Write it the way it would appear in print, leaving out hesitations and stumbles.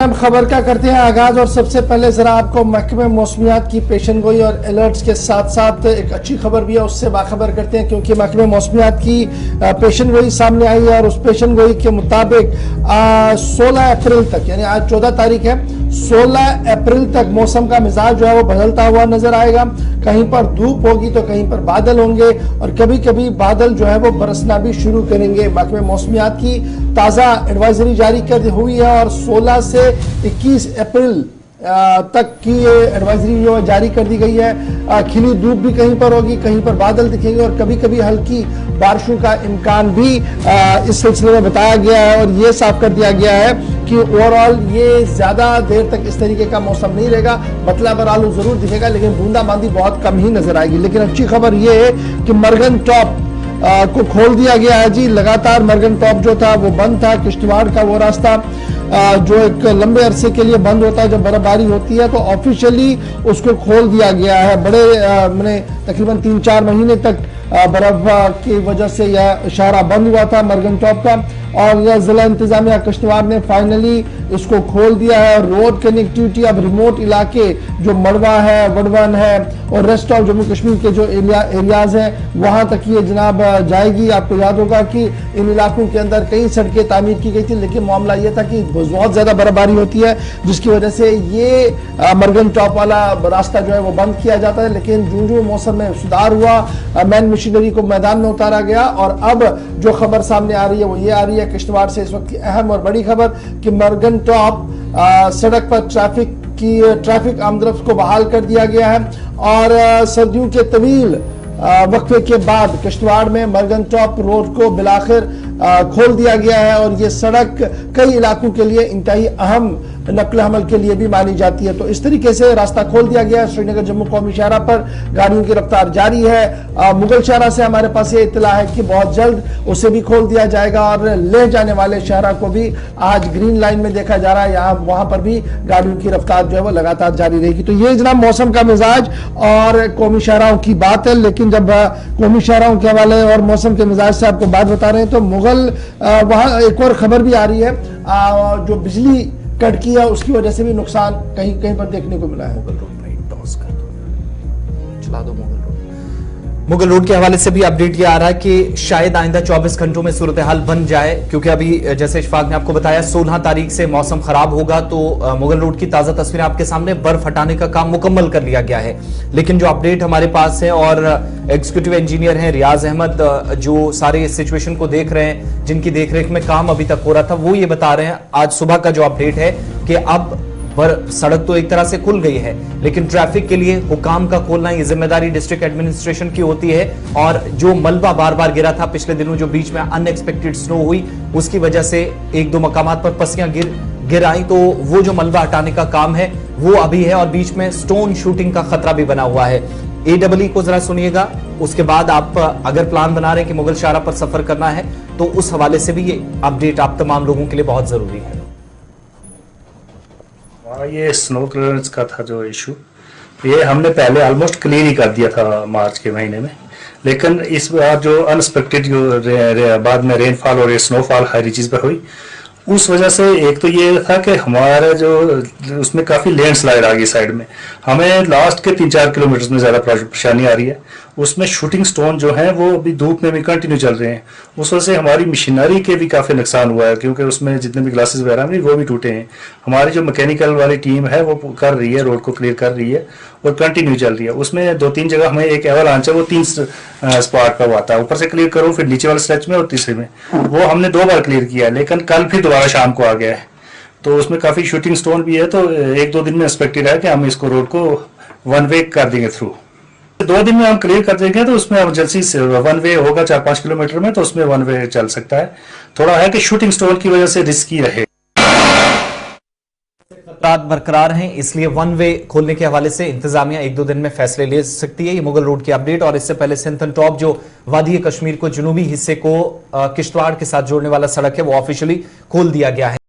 हम खबर का करते हैं आगाज और सबसे पहले जरा आपको महकमे मौसमियात की पेशन गोई और अलर्ट्स के साथ साथ एक अच्छी खबर भी है उससे बाखबर करते हैं, क्योंकि महकमे मौसमियात की पेशन गोई सामने आई है और उस पेशन गोई के मुताबिक 16 अप्रैल तक, यानी आज 14 तारीख है, 16 अप्रैल तक मौसम का मिजाज जो है वो बदलता हुआ नजर आएगा। कहीं पर धूप होगी तो कहीं पर बादल होंगे और कभी कभी बादल जो है वो बरसना भी शुरू करेंगे। महकमे मौसमियात की ताज़ा एडवाइजरी जारी कर हुई है और 16 से 21 अप्रैल तक की ये एडवाइजरी जो जारी कर दी गई है। खिली धूप भी कहीं पर होगी, कहीं पर बादल दिखेंगे और कभी कभी हल्की बारिशों का इम्कान भी इस सिलसिले में बताया गया है। और ये साफ कर दिया गया है कि ओवरऑल ये ज्यादा देर तक इस तरीके का मौसम नहीं रहेगा, बतला बरालू जरूर दिखेगा लेकिन बूंदाबांदी बहुत कम ही नजर आएगी। लेकिन अच्छी खबर ये है कि मरगन टॉप को खोल दिया गया है जी। लगातार मरगन टॉप जो था वो बंद था, किश्तवाड़ का वो रास्ता जो एक लंबे अरसे के लिए बंद होता है जब बर्फबारी होती है, तो ऑफिशियली उसको खोल दिया गया है। बड़े मैंने तकरीबन 3-4 महीने तक बर्फ की वजह से यह इशारा बंद हुआ था मरगन टॉप का, और जिला इंतजामिया किश्तवाड़ ने फाइनली इसको खोल दिया है। रोड कनेक्टिविटी अब रिमोट इलाके जो मड़वा है, वडवन है और रेस्ट ऑफ जम्मू कश्मीर के जो एरियाज हैं वहां तक ये जनाब जाएगी। आपको याद होगा कि इन इलाकों के अंदर कई सड़कें तामीर की गई थी, लेकिन मामला ये था कि बहुत ज्यादा बर्फबारी होती है जिसकी वजह से ये मरगन टॉप वाला रास्ता जो है वो बंद किया जाता है। लेकिन जो मौसम में सुधार हुआ, मैन मशीनरी को मैदान में उतारा गया और अब जो खबर सामने आ रही है वो ये आ रही है किश्तवाड़ से इस वक्त की अहम और बड़ी खबर कि मरगन टॉप सड़क पर ट्रैफिक आमदरफ्त को बहाल कर दिया गया है और सर्दियों के तवील वक्फे के बाद किश्तवाड़ में मरगन टॉप रोड को बिलाखिर खोल दिया गया है और ये सड़क कई इलाकों के लिए इंतहाई अहम नकल हमल के लिए भी मानी जाती है। तो इस तरीके से रास्ता खोल दिया गया है। श्रीनगर जम्मू कौमी शाहरा पर गाड़ियों की रफ्तार जारी है। मुगल शाहरा से हमारे पास ये इत्तला है कि बहुत जल्द उसे भी खोल दिया जाएगा और ले जाने वाले शाहरा को भी आज ग्रीन लाइन में देखा जा रहा है, यहाँ वहां पर भी गाड़ियों की रफ्तार जो है वो लगातार जारी रहेगी। तो ये जनाब मौसम का मिजाज और कौमी शाहराओं की बात है। लेकिन जब कौमी शाहराओं के हवाले और मौसम के मिजाज से आपको बात बता रहे हैं तो मुगल वहां एक और खबर भी आ रही है, जो बिजली कट किया उसकी वजह से भी नुकसान कहीं कहीं पर देखने को मिला है। मुगल रोड में टॉस कर दो, चला दो मुगल रोड के हवाले से भी अपडेट ये आ रहा है कि शायद आइंदा 24 घंटों में सूरत हाल बन जाए, क्योंकि अभी जैसे इशफाक ने आपको बताया 16 तारीख से मौसम खराब होगा। तो मुगल रोड की ताजा तस्वीरें आपके सामने, बर्फ हटाने का काम मुकम्मल कर लिया गया है। लेकिन जो अपडेट हमारे पास है और एग्जीक्यूटिव इंजीनियर हैं रियाज अहमद जो सारे इस सिचुएशन को देख रहे हैं, जिनकी देखरेख में काम अभी तक हो रहा था, वो ये बता रहे हैं आज सुबह का जो अपडेट है कि अब सड़क तो एक तरह से खुल गई है, लेकिन ट्रैफिक के लिए हुकाम का खोलना ये जिम्मेदारी डिस्ट्रिक्ट एडमिनिस्ट्रेशन की होती है। और जो मलबा बार बार गिरा था पिछले दिनों, जो बीच में अनएक्सपेक्टेड स्नो हुई, उसकी वजह से एक दो मकामात पर पस्सियां गिर आई, तो वो जो मलबा हटाने का काम है वो अभी है और बीच में स्टोन शूटिंग का खतरा भी बना हुआ है। AEE को जरा सुनिएगा, उसके बाद आप अगर प्लान बना रहे हैं कि मुगल शाहरा पर सफर करना है तो उस हवाले से भी ये अपडेट आप तमाम लोगों के लिए बहुत जरूरी है। ये स्नो क्लियरेंस का था जो इशू, ये हमने पहले ऑलमोस्ट क्लियर ही कर दिया था मार्च के महीने में, लेकिन इस बार जो अनएक्सपेक्टेड जो बाद में रेनफॉल और स्नोफॉल हाई रीचेस पे हुई, उस वजह से एक तो ये था कि हमारा जो उसमें काफ़ी लैंडस्लाइड आ गई साइड में, हमें लास्ट के 3-4 किलोमीटर में ज़्यादा परेशानी आ रही है। उसमें शूटिंग स्टोन जो हैं वो अभी धूप में भी कंटिन्यू चल रहे हैं, उस वजह से हमारी मशीनरी के भी काफ़ी नुकसान हुआ है, क्योंकि उसमें जितने भी ग्लासेस वगैरह हैं वो भी टूटे हैं। हमारी जो मैकेनिकल वाली टीम है वो कर रही है, रोड को क्लियर कर रही है और कंटिन्यू चल रही है। उसमें 2-3 जगह हमें एक एवलांच है वो 3 स्पॉट पर हुआ था, ऊपर से क्लियर करो फिर नीचे वाले स्ट्रेच में और तीसरे में, वो हमने 2 बार क्लियर किया, लेकिन कल फिर दोबारा शाम को आ गया है। तो उसमें काफ़ी शूटिंग स्टोन भी है, तो 1-2 दिन में एक्सपेक्टेड है कि हम इसको रोड को 1 वे कर देंगे थ्रू। 2 दिन में हम क्लियर कर देंगे तो उसमें इमरजेंसी से 1 वे होगा 4-5 किलोमीटर में, तो उसमें 1 वे चल सकता है। थोड़ा है कि शूटिंग स्टोन की वजह से रिस्की रहे, बरकरार हैं, इसलिए 1 वे खोलने के हवाले से इंतजामिया 1-2 दिन में फैसले ले सकती है। ये मुगल रोड की अपडेट। और इससे पहले सिंथन टॉप जो वादी कश्मीर को जुनूबी हिस्से को किश्तवाड़ के साथ जोड़ने वाला सड़क है वो ऑफिशियली खोल दिया गया है।